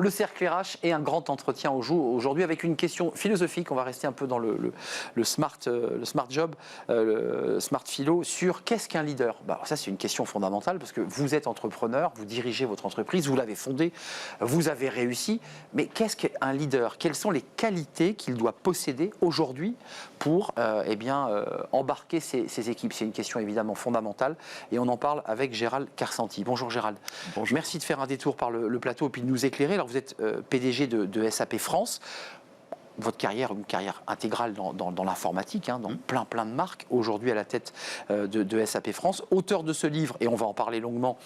Le cercle RH et un grand entretien aujourd'hui avec une question philosophique. On va rester un peu dans le smart job, le smart philo, sur qu'est-ce qu'un leader. Ça, c'est une question fondamentale parce que vous êtes entrepreneur, vous dirigez votre entreprise, vous l'avez fondée, vous avez réussi. Mais qu'est-ce qu'un leader? Quelles sont les qualités qu'il doit posséder aujourd'hui pour embarquer ses équipes? C'est une question évidemment fondamentale et on en parle avec Gérald Karsanti. Bonjour Gérald. Bonjour. Merci de faire un détour par le plateau et puis de nous éclairer. Alors vous êtes PDG de SAP France. Votre carrière, une carrière intégrale dans l'informatique, dans plein de marques, aujourd'hui à la tête de SAP France, auteur de ce livre, et on va en parler longuement,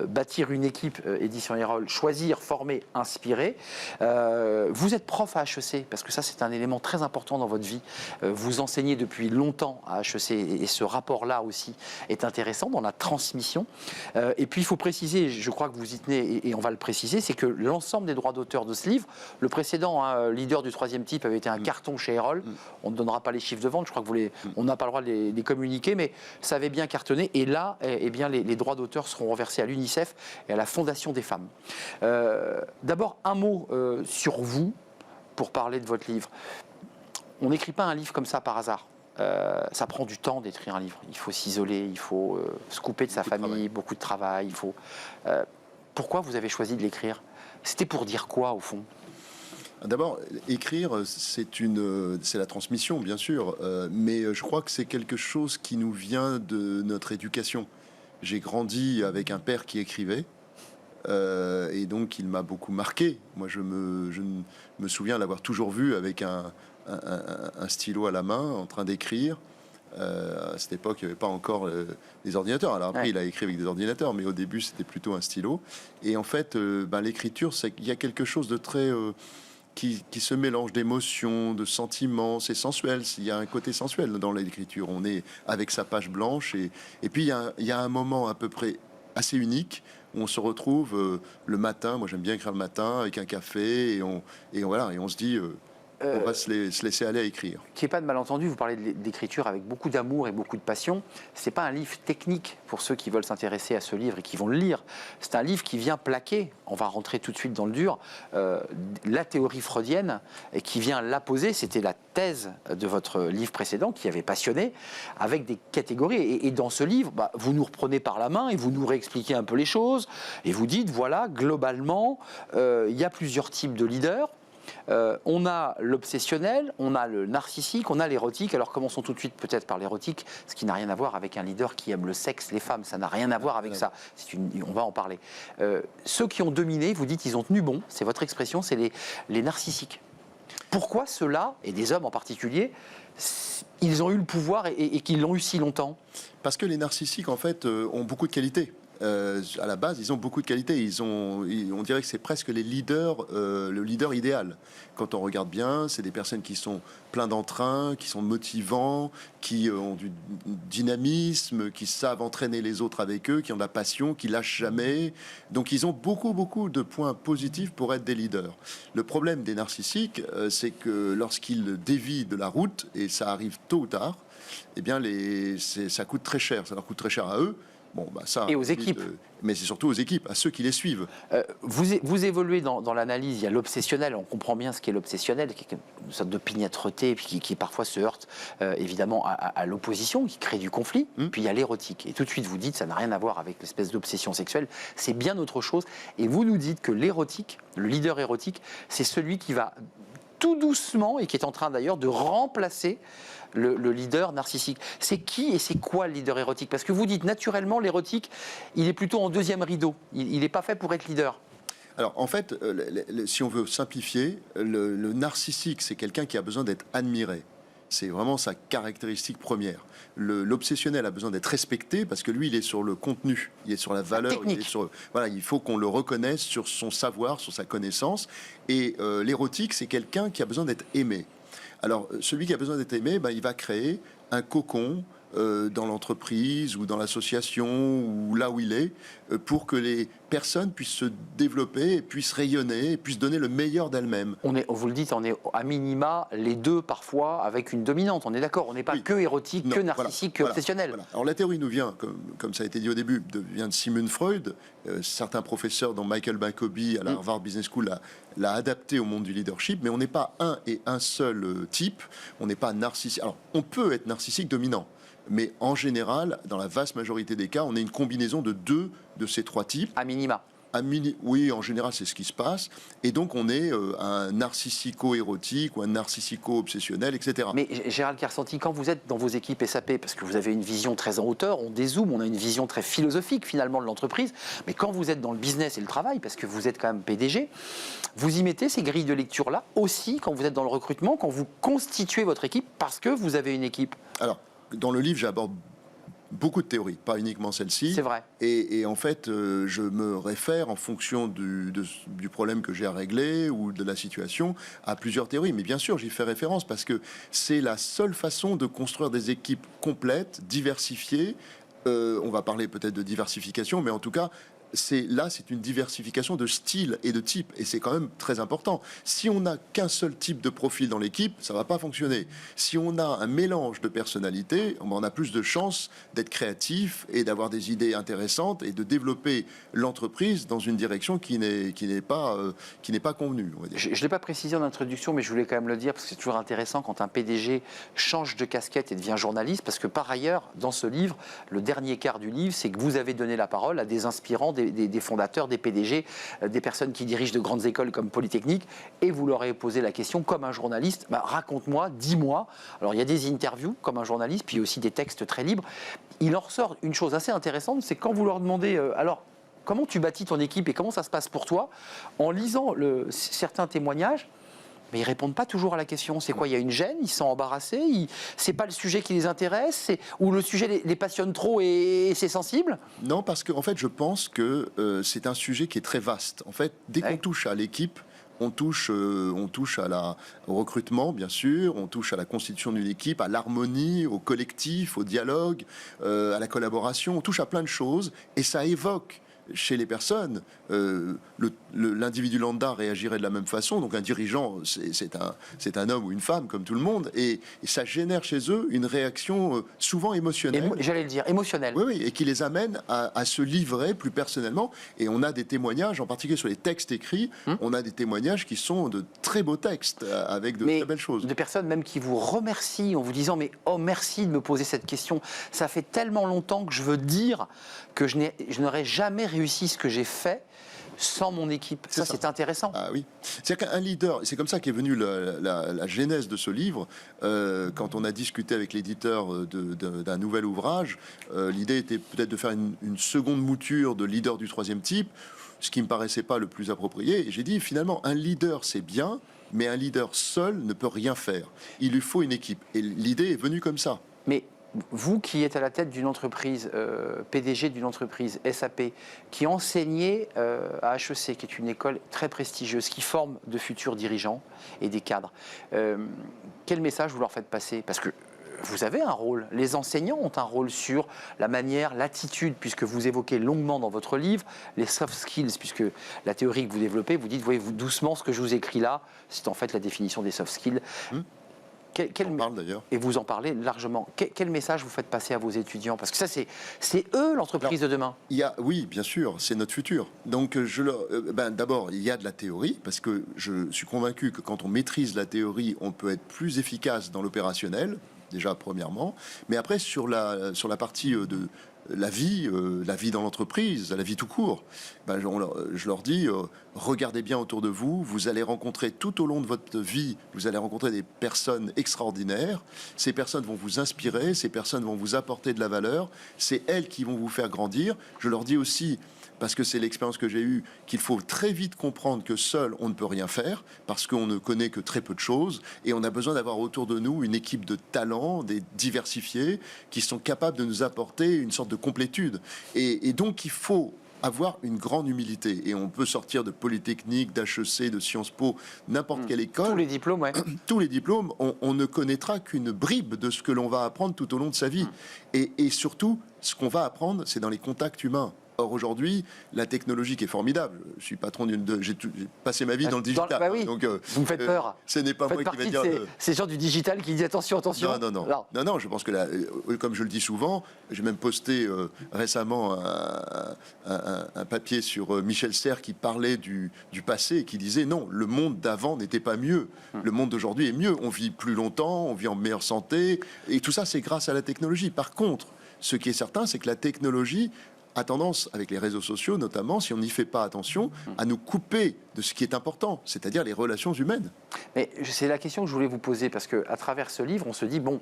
Bâtir une équipe, édition Erol, choisir, former, inspirer. Vous êtes prof à HEC, parce que ça c'est un élément très important dans votre vie. Vous enseignez depuis longtemps à HEC, et ce rapport-là aussi est intéressant dans la transmission. Et puis il faut préciser, je crois que vous y tenez, et on va le préciser, c'est que l'ensemble des droits d'auteur de ce livre, le précédent, leader du troisième type avait été un carton chez Erol. On ne donnera pas les chiffres de vente, je crois que on n'a pas le droit de les communiquer, mais ça avait bien cartonné. Et là, les droits d'auteur seront reversés à l'UNICEF et à la Fondation des femmes. D'abord, un mot sur vous, pour parler de votre livre. On n'écrit pas un livre comme ça par hasard. Ça prend du temps d'écrire un livre. Il faut s'isoler, il faut se couper de sa famille, beaucoup de travail. Pourquoi vous avez choisi de l'écrire? C'était pour dire quoi, au fond? D'abord, écrire, c'est la transmission, bien sûr, mais je crois que c'est quelque chose qui nous vient de notre éducation. J'ai grandi avec un père qui écrivait, et donc il m'a beaucoup marqué. Moi, je me souviens l'avoir toujours vu avec un stylo à la main, en train d'écrire. À cette époque, il n'y avait pas encore les ordinateurs. Alors après, il a écrit avec des ordinateurs, mais au début, c'était plutôt un stylo. Et en fait, l'écriture, il y a quelque chose de très... qui se mélange d'émotions, de sentiments, c'est sensuel. Il y a un côté sensuel dans l'écriture. On est avec sa page blanche et puis il y a un moment à peu près assez unique où on se retrouve le matin. Moi, j'aime bien écrire le matin avec un café et on se dit on va se laisser aller à écrire. Qu'il n'y ait pas de malentendu, vous parlez d'écriture avec beaucoup d'amour et beaucoup de passion. C'est pas un livre technique pour ceux qui veulent s'intéresser à ce livre et qui vont le lire. C'est un livre qui vient plaquer, on va rentrer tout de suite dans le dur, la théorie freudienne et qui vient la poser. C'était la thèse de votre livre précédent qui avait passionné, avec des catégories. Et dans ce livre, vous nous reprenez par la main et vous nous réexpliquez un peu les choses. Et vous dites, voilà, globalement, il y a plusieurs types de leaders. On a l'obsessionnel, on a le narcissique, on a l'érotique. Alors commençons tout de suite peut-être par l'érotique, ce qui n'a rien à voir avec un leader qui aime le sexe, les femmes, ça n'a rien à voir avec ça. On va en parler. Ceux qui ont dominé, vous dites, ils ont tenu bon, c'est votre expression, c'est les narcissiques. Pourquoi ceux-là, et des hommes en particulier, ils ont eu le pouvoir et qu'ils l'ont eu si longtemps? Parce que les narcissiques, en fait, ont beaucoup de qualités. À la base, ils ont beaucoup de qualités. On dirait que c'est presque les leaders, le leader idéal. Quand on regarde bien, c'est des personnes qui sont pleins d'entrain, qui sont motivants, qui ont du dynamisme, qui savent entraîner les autres avec eux, qui ont de la passion, qui lâchent jamais. Donc, ils ont beaucoup de points positifs pour être des leaders. Le problème des narcissiques, c'est que lorsqu'ils dévient de la route, et ça arrive tôt ou tard, eh bien, ça coûte très cher. Ça leur coûte très cher à eux. Et aux équipes. Mais c'est surtout aux équipes, à ceux qui les suivent. Vous évoluez dans l'analyse, il y a l'obsessionnel, on comprend bien ce qu'est l'obsessionnel, qui est une sorte d'opiniâtreté, qui parfois se heurte évidemment à l'opposition, qui crée du conflit, puis il y a l'érotique. Et tout de suite vous dites, ça n'a rien à voir avec l'espèce d'obsession sexuelle, c'est bien autre chose. Et vous nous dites que l'érotique, le leader érotique, c'est celui qui va tout doucement, et qui est en train d'ailleurs de remplacer le leader narcissique. C'est qui et c'est quoi le leader érotique? Parce que vous dites naturellement, l'érotique, il est plutôt en deuxième rideau. Il n'est pas fait pour être leader. Alors, en fait, si on veut simplifier, le narcissique, c'est quelqu'un qui a besoin d'être admiré. C'est vraiment sa caractéristique première. L'obsessionnel a besoin d'être respecté parce que lui, il est sur le contenu, il est sur la valeur, il faut qu'on le reconnaisse sur son savoir, sur sa connaissance. Et l'érotique, c'est quelqu'un qui a besoin d'être aimé. Alors, celui qui a besoin d'être aimé, il va créer un cocon, dans l'entreprise ou dans l'association ou là où il est, pour que les personnes puissent se développer, puissent rayonner, puissent donner le meilleur d'elles-mêmes. Vous le dites, on est à minima les deux parfois avec une dominante. On est d'accord, on n'est pas que érotique, que narcissique, que obsessionnel. Voilà. Alors la théorie nous vient, comme ça a été dit au début, vient de Sigmund Freud. Certains professeurs, dont Michael Jacobi à la Harvard Business School, l'a adapté au monde du leadership, mais on n'est pas un seul type. On n'est pas narcissique. Alors on peut être narcissique dominant. Mais en général, dans la vaste majorité des cas, on est une combinaison de deux de ces trois types. À minima. Oui, en général, c'est ce qui se passe. Et donc, on est un narcissico-érotique ou un narcissico-obsessionnel, etc. Mais Gérald Kersanti, quand vous êtes dans vos équipes SAP, parce que vous avez une vision très en hauteur, on dézoome, on a une vision très philosophique finalement de l'entreprise, mais quand vous êtes dans le business et le travail, parce que vous êtes quand même PDG, vous y mettez ces grilles de lecture-là aussi quand vous êtes dans le recrutement, quand vous constituez votre équipe, parce que vous avez une équipe. Alors, dans le livre, j'aborde beaucoup de théories, pas uniquement celle-ci. C'est vrai. Et en fait, je me réfère en fonction du problème que j'ai à régler ou de la situation à plusieurs théories. Mais bien sûr, j'y fais référence parce que c'est la seule façon de construire des équipes complètes, diversifiées. On va parler peut-être de diversification, mais en tout cas, c'est une diversification de style et de type, et c'est quand même très important. Si on n'a qu'un seul type de profil dans l'équipe, ça va pas fonctionner. Si on a un mélange de personnalités, on a plus de chances d'être créatif et d'avoir des idées intéressantes et de développer l'entreprise dans une direction qui n'est pas convenue, on va dire. Je ne l'ai pas précisé en introduction, mais je voulais quand même le dire parce que c'est toujours intéressant quand un PDG change de casquette et devient journaliste, parce que par ailleurs, dans ce livre, le dernier quart du livre, c'est que vous avez donné la parole à des inspirants, des fondateurs, des PDG, des personnes qui dirigent de grandes écoles comme Polytechnique, et vous leur avez posé la question comme un journaliste, raconte-moi, dis-moi. Alors il y a des interviews comme un journaliste, puis aussi des textes très libres. Il en ressort une chose assez intéressante, c'est quand vous leur demandez alors comment tu bâtis ton équipe et comment ça se passe pour toi, en lisant certains témoignages, mais ils répondent pas toujours à la question. C'est quoi? Il y a une gêne, ils sont embarrassés, c'est pas le sujet qui les intéresse, ou le sujet les passionne trop et c'est sensible? Non, parce que en fait, je pense que c'est un sujet qui est très vaste. En fait, dès qu'on touche à l'équipe, on touche au recrutement, bien sûr, on touche à la constitution d'une équipe, à l'harmonie, au collectif, au dialogue, à la collaboration, on touche à plein de choses, et ça évoque chez les personnes, l'individu lambda réagirait de la même façon. Donc un dirigeant, c'est un homme ou une femme comme tout le monde, et ça génère chez eux une réaction souvent émotionnelle. J'allais le dire, émotionnelle. Oui, et qui les amène à se livrer plus personnellement. Et on a des témoignages, en particulier sur les textes écrits, on a des témoignages qui sont de très beaux textes, avec de très belles choses. De personnes même qui vous remercient en vous disant mais oh merci de me poser cette question. Ça fait tellement longtemps que je veux dire que je n'aurais jamais réussi ce que j'ai fait sans mon équipe. Ça, c'est intéressant. Ah oui. C'est-à-dire qu'un leader, c'est comme ça qu'est venue la genèse de ce livre. Quand on a discuté avec l'éditeur d'un nouvel ouvrage, l'idée était peut-être de faire une seconde mouture de leader du troisième type, ce qui me paraissait pas le plus approprié. Et j'ai dit, finalement, un leader, c'est bien, mais un leader seul ne peut rien faire. Il lui faut une équipe. Et l'idée est venue comme ça. Mais vous qui êtes à la tête d'une entreprise, PDG d'une entreprise SAP, qui enseignait à HEC, qui est une école très prestigieuse, qui forme de futurs dirigeants et des cadres, quel message vous leur faites passer? Parce que vous avez un rôle, les enseignants ont un rôle sur la manière, l'attitude, puisque vous évoquez longuement dans votre livre les soft skills, puisque la théorie que vous développez, vous dites, voyez-vous doucement ce que je vous écris là, c'est en fait la définition des soft skills. On parle d'ailleurs. Et vous en parlez largement. Quel message vous faites passer à vos étudiants? Parce que ça, c'est eux l'entreprise de demain. Oui, bien sûr, c'est notre futur. Donc, d'abord, il y a de la théorie, parce que je suis convaincu que quand on maîtrise la théorie, on peut être plus efficace dans l'opérationnel, déjà premièrement. Mais après, sur la partie de la vie dans l'entreprise, la vie tout court, je leur dis, regardez bien autour de vous, vous allez rencontrer tout au long de votre vie, vous allez rencontrer des personnes extraordinaires, ces personnes vont vous inspirer, ces personnes vont vous apporter de la valeur, c'est elles qui vont vous faire grandir. Je leur dis aussi, parce que c'est l'expérience que j'ai eue, qu'il faut très vite comprendre que seul, on ne peut rien faire, parce qu'on ne connaît que très peu de choses, et on a besoin d'avoir autour de nous une équipe de talents, des diversifiés, qui sont capables de nous apporter une sorte de complétude. Et donc, il faut avoir une grande humilité. Et on peut sortir de Polytechnique, d'HEC, de Sciences Po, n'importe quelle école. Tous les diplômes, ouais. Tous les diplômes, on ne connaîtra qu'une bribe de ce que l'on va apprendre tout au long de sa vie. Et surtout, ce qu'on va apprendre, c'est dans les contacts humains. Or, aujourd'hui, la technologie qui est formidable. Je suis patron j'ai passé ma vie dans le digital. Bah oui. Donc, vous me faites peur. Ce n'est pas moi qui vais dire... Ces gens du digital qui disent attention. Non, je pense que comme je le dis souvent, j'ai même posté récemment un papier sur Michel Serres qui parlait du passé et qui disait non, le monde d'avant n'était pas mieux. Le monde d'aujourd'hui est mieux. On vit plus longtemps, on vit en meilleure santé. Et tout ça, c'est grâce à la technologie. Par contre, ce qui est certain, c'est que la technologie a tendance, avec les réseaux sociaux notamment, si on n'y fait pas attention, à nous couper de ce qui est important, c'est-à-dire les relations humaines. Mais c'est la question que je voulais vous poser, parce qu'à travers ce livre, on se dit, bon,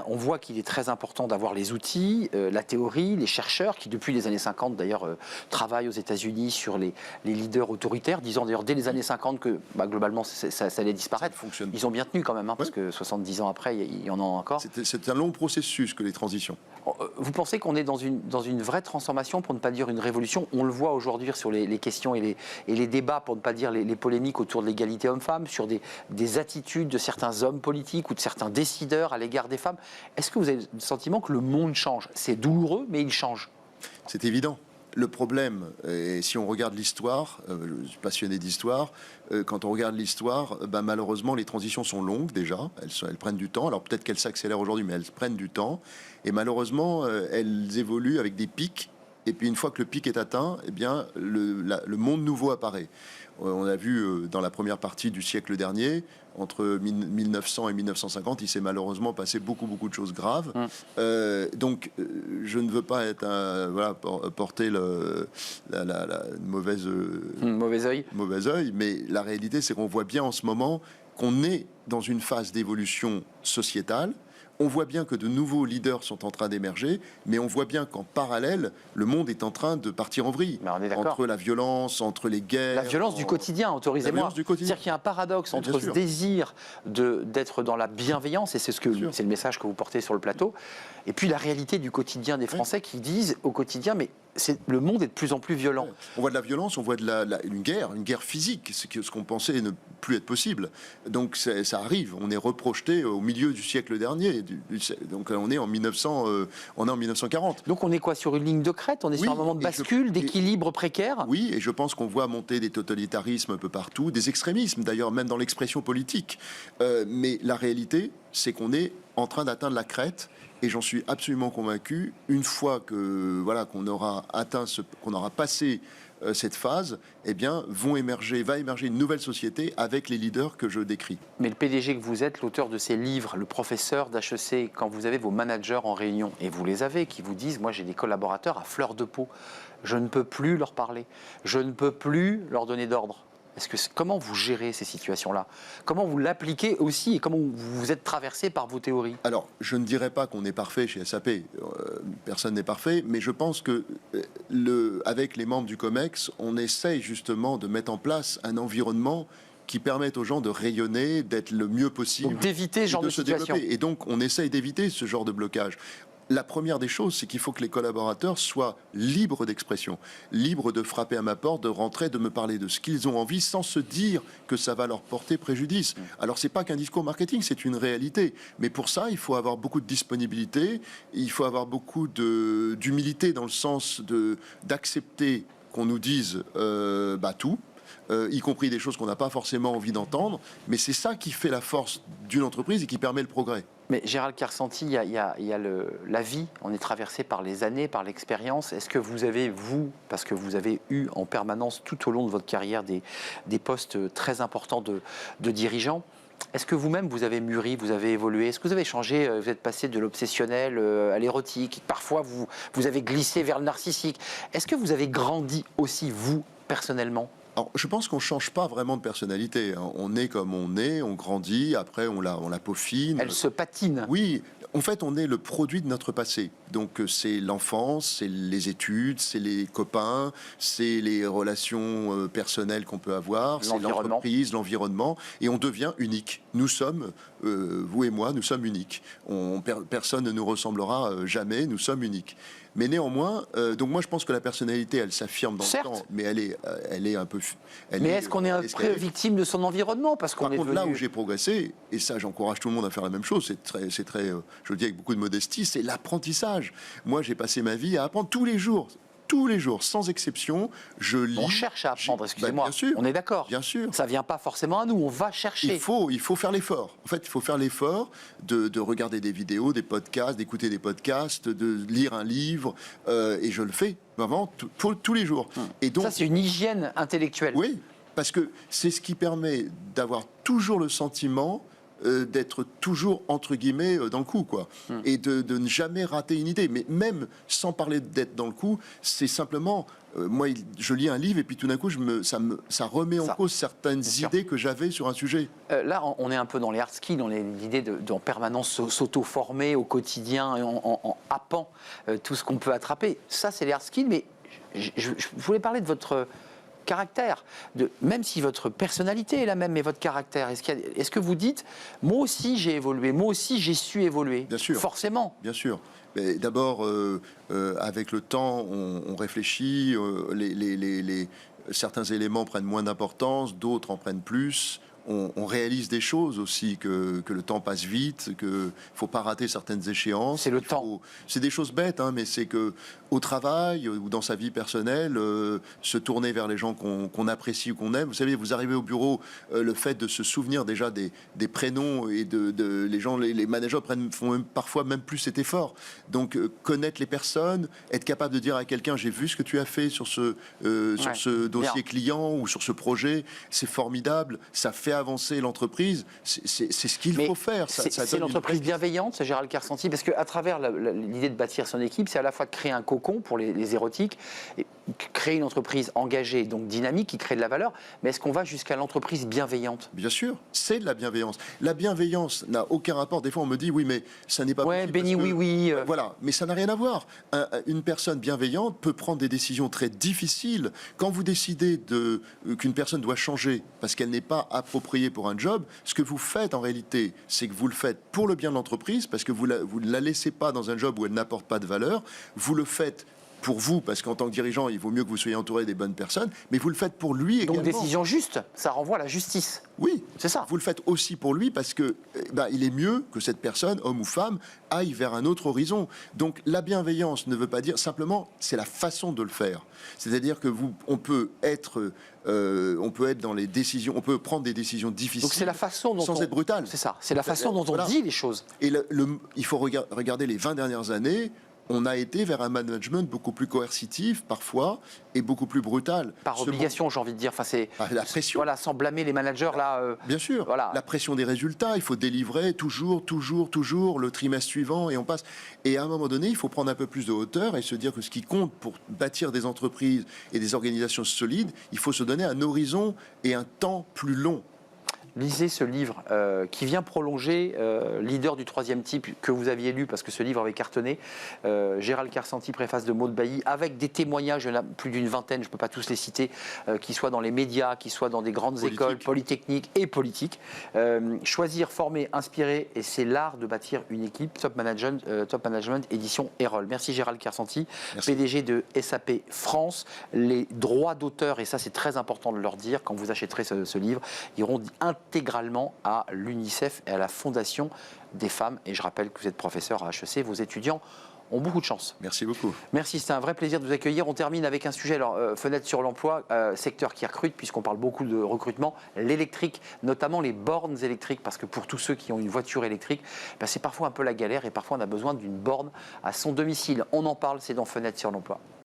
on voit qu'il est très important d'avoir les outils, la théorie, les chercheurs qui, depuis les années 50, d'ailleurs, travaillent aux États-Unis sur les leaders autoritaires, disant d'ailleurs dès les années 50 que globalement ça allait disparaître. Ils ont bien tenu quand même, parce que 70 ans après, il y en a encore. C'est un long processus que les transitions. Vous pensez qu'on est dans une vraie transformation, pour ne pas dire une révolution? On le voit aujourd'hui sur les questions et les débats, pour ne pas dire les polémiques autour de l'égalité homme-femme, sur des attitudes de certains hommes politiques ou de certains décideurs à l'égard des femmes. Est-ce que vous avez le sentiment que le monde change? C'est douloureux, mais il change. C'est évident. Le problème, et si on regarde l'histoire, je suis passionné d'histoire, quand on regarde l'histoire, malheureusement, les transitions sont longues déjà, elles prennent du temps. Alors peut-être qu'elles s'accélèrent aujourd'hui, mais elles prennent du temps. Et malheureusement, elles évoluent avec des pics. Et puis une fois que le pic est atteint, eh bien, le monde nouveau apparaît. On a vu dans la première partie du siècle dernier, entre 1900 et 1950, il s'est malheureusement passé beaucoup de choses graves. Donc, je ne veux pas porter mauvais œil, mais la réalité, c'est qu'on voit bien en ce moment qu'on est dans une phase d'évolution sociétale. On voit bien que de nouveaux leaders sont en train d'émerger, mais on voit bien qu'en parallèle, le monde est en train de partir en vrille. Entre la violence, entre les guerres... La violence du quotidien, autorisez-moi. C'est-à-dire qu'il y a un paradoxe entre ce désir d'être dans la bienveillance, et c'est le message que vous portez sur le plateau, et puis la réalité du quotidien des Français qui disent au quotidien, mais le monde est de plus en plus violent. On voit de la violence, on voit une guerre ce qu'on pensait ne plus être possible. Donc ça arrive, on est reprojeté au milieu du siècle dernier. Donc on est en 1940. Donc on est quoi, sur une ligne de crête? On est sur un moment de bascule, d'équilibre précaire? Oui, et je pense qu'on voit monter des totalitarismes un peu partout, des extrémismes d'ailleurs, même dans l'expression politique. Mais la réalité, c'est qu'on est en train d'atteindre la crête. Et j'en suis absolument convaincu, une fois qu'on aura atteint qu'on aura passé cette phase, eh bien, va émerger une nouvelle société avec les leaders que je décris. Mais le PDG que vous êtes, l'auteur de ces livres, le professeur d'HEC, quand vous avez vos managers en réunion, et vous les avez, qui vous disent, moi j'ai des collaborateurs à fleur de peau, je ne peux plus leur parler, je ne peux plus leur donner d'ordre. Comment vous gérez ces situations-là? Comment vous l'appliquez aussi, et comment vous êtes traversé par vos théories? Alors, je ne dirais pas qu'on est parfait chez SAP. Personne n'est parfait, mais je pense que avec les membres du COMEX, on essaye justement de mettre en place un environnement qui permette aux gens de rayonner, d'être le mieux possible. Donc d'éviter ce genre de situation. Et donc, on essaye d'éviter ce genre de blocage. La première des choses, c'est qu'il faut que les collaborateurs soient libres d'expression, libres de frapper à ma porte, de rentrer, de me parler de ce qu'ils ont envie, sans se dire que ça va leur porter préjudice. Alors, c'est pas qu'un discours marketing, c'est une réalité. Mais pour ça, il faut avoir beaucoup de disponibilité, il faut avoir beaucoup d'humilité dans le sens d'accepter qu'on nous dise tout. Y compris des choses qu'on n'a pas forcément envie d'entendre, mais c'est ça qui fait la force d'une entreprise et qui permet le progrès. Mais Gérald Kersanti, il y a la vie, on est traversé par les années, par l'expérience. Est-ce que vous avez, parce que vous avez eu en permanence tout au long de votre carrière des postes très importants de dirigeants, est-ce que vous-même, vous avez mûri, vous avez évolué? Est-ce que vous avez changé, vous êtes passé de l'obsessionnel à l'érotique? Parfois, vous avez glissé vers le narcissique. Est-ce que vous avez grandi aussi, vous, personnellement? Alors, je pense qu'on ne change pas vraiment de personnalité. On est comme on est, on grandit, après on la peaufine. Elle se patine. Oui, en fait, on est le produit de notre passé. Donc, c'est l'enfance, c'est les études, c'est les copains, c'est les relations personnelles qu'on peut avoir, c'est l'entreprise, l'environnement, et on devient unique. Nous sommes, vous et moi, nous sommes uniques. Personne ne nous ressemblera jamais, nous sommes uniques. Mais néanmoins, donc moi je pense que la personnalité, elle s'affirme dans Certes. le temps, mais elle est un peu. Mais est-ce qu'on est un peu escalée. victime de son environnement parce qu'on Par est contre, là devenu... où j'ai progressé, et ça j'encourage tout le monde à faire la même chose, c'est très, je le dis avec beaucoup de modestie, c'est l'apprentissage. Moi j'ai passé ma vie à apprendre tous les jours, sans exception, je lis. On cherche à apprendre, excusez-moi. Bien sûr, on est d'accord. bien sûr. Ça vient pas forcément à nous, on va chercher. Il faut faire l'effort. En fait, il faut faire l'effort de regarder des vidéos, des podcasts, d'écouter des podcasts, de lire un livre, et je le fais vraiment tous les jours. Et donc, Ça, c'est une hygiène intellectuelle. oui, parce que c'est ce qui permet d'avoir toujours le sentiment d'être toujours entre guillemets dans le coup, quoi, et de ne jamais rater une idée. Mais même sans parler d'être dans le coup, c'est simplement moi, je lis un livre et puis tout d'un coup, ça remet en cause certaines idées que j'avais sur un sujet. Là, on est un peu dans les hard skills, dans l'idée d'en permanence s'auto-former au quotidien, en happant tout ce qu'on peut attraper. Ça, c'est les hard skills, mais je voulais parler de votre caractère, même si votre personnalité est la même, mais votre caractère, est-ce que vous dites, moi aussi j'ai évolué, moi aussi j'ai su évoluer? Bien sûr. Forcément. Bien sûr. D'abord, avec le temps, on réfléchit, certains éléments prennent moins d'importance, d'autres en prennent plus. On réalise des choses aussi, que le temps passe vite, qu'il ne faut pas rater certaines échéances. C'est le temps. C'est des choses bêtes, hein, mais c'est que au travail ou dans sa vie personnelle, se tourner vers les gens qu'on apprécie ou qu'on aime. Vous savez, vous arrivez au bureau, le fait de se souvenir déjà des prénoms et les gens, les managers font parfois même plus cet effort. Donc connaître les personnes, être capable de dire à quelqu'un, j'ai vu ce que tu as fait sur ce dossier client ou sur ce projet, c'est formidable, ça fait avancer l'entreprise, c'est ce qu'il faut faire. C'est l'entreprise bienveillante, c'est Gérald Kersanti, parce qu'à travers l'idée de bâtir son équipe, c'est à la fois de créer un cocon pour les érotiques, et créer une entreprise engagée, donc dynamique, qui crée de la valeur, mais est-ce qu'on va jusqu'à l'entreprise bienveillante? Bien sûr, c'est de la bienveillance. La bienveillance n'a aucun rapport. Des fois, on me dit, oui, mais ça n'est pas possible. Béni, oui. Voilà, mais ça n'a rien à voir. Une personne bienveillante peut prendre des décisions très difficiles. Quand vous décidez qu'une personne doit changer parce qu'elle n'est pas appropriée pour un job, ce que vous faites en réalité, c'est que vous le faites pour le bien de l'entreprise, parce que vous ne la laissez pas dans un job où elle n'apporte pas de valeur. Vous le faites pour vous, parce qu'en tant que dirigeant, il vaut mieux que vous soyez entouré des bonnes personnes, mais vous le faites pour lui également. Donc décision juste, ça renvoie à la justice. Oui, c'est ça. Vous le faites aussi pour lui parce que il est mieux que cette personne, homme ou femme, aille vers un autre horizon. Donc la bienveillance ne veut pas dire simplement, c'est la façon de le faire. C'est-à-dire que on peut être dans les décisions, on peut prendre des décisions difficiles. Donc c'est la façon dont sans être brutal. C'est ça. C'est la façon dont on dit les choses. Et il faut regarder les 20 dernières années. On a été vers un management beaucoup plus coercitif parfois et beaucoup plus brutal. Par obligation, j'ai envie de dire. Enfin, c'est la pression. Voilà, sans blâmer les managers là. Bien sûr. Voilà. La pression des résultats, il faut délivrer toujours le trimestre suivant et on passe. Et à un moment donné, il faut prendre un peu plus de hauteur et se dire que ce qui compte pour bâtir des entreprises et des organisations solides, il faut se donner un horizon et un temps plus long. Lisez ce livre qui vient prolonger Leader du troisième type que vous aviez lu parce que ce livre avait cartonné. Gérald Kersanti, préface de Maud Bailly, avec des témoignages, il y en a plus d'une vingtaine, je ne peux pas tous les citer, qui soient dans les médias, qui soient dans des grandes écoles polytechniques et politiques. Choisir, former, inspirer, et c'est l'art de bâtir une équipe. Top Management, édition Erol. Merci Gérald Kersanti, PDG de SAP France. Les droits d'auteur, et ça c'est très important de leur dire quand vous achèterez ce livre, iront intégralement à l'UNICEF et à la Fondation des femmes. Et je rappelle que vous êtes professeur à HEC, vos étudiants ont beaucoup de chance. Merci beaucoup. Merci, c'était un vrai plaisir de vous accueillir. On termine avec un sujet, alors fenêtre sur l'emploi, secteur qui recrute, puisqu'on parle beaucoup de recrutement, l'électrique, notamment les bornes électriques, parce que pour tous ceux qui ont une voiture électrique, c'est parfois un peu la galère et parfois on a besoin d'une borne à son domicile. On en parle, c'est dans Fenêtre sur l'emploi.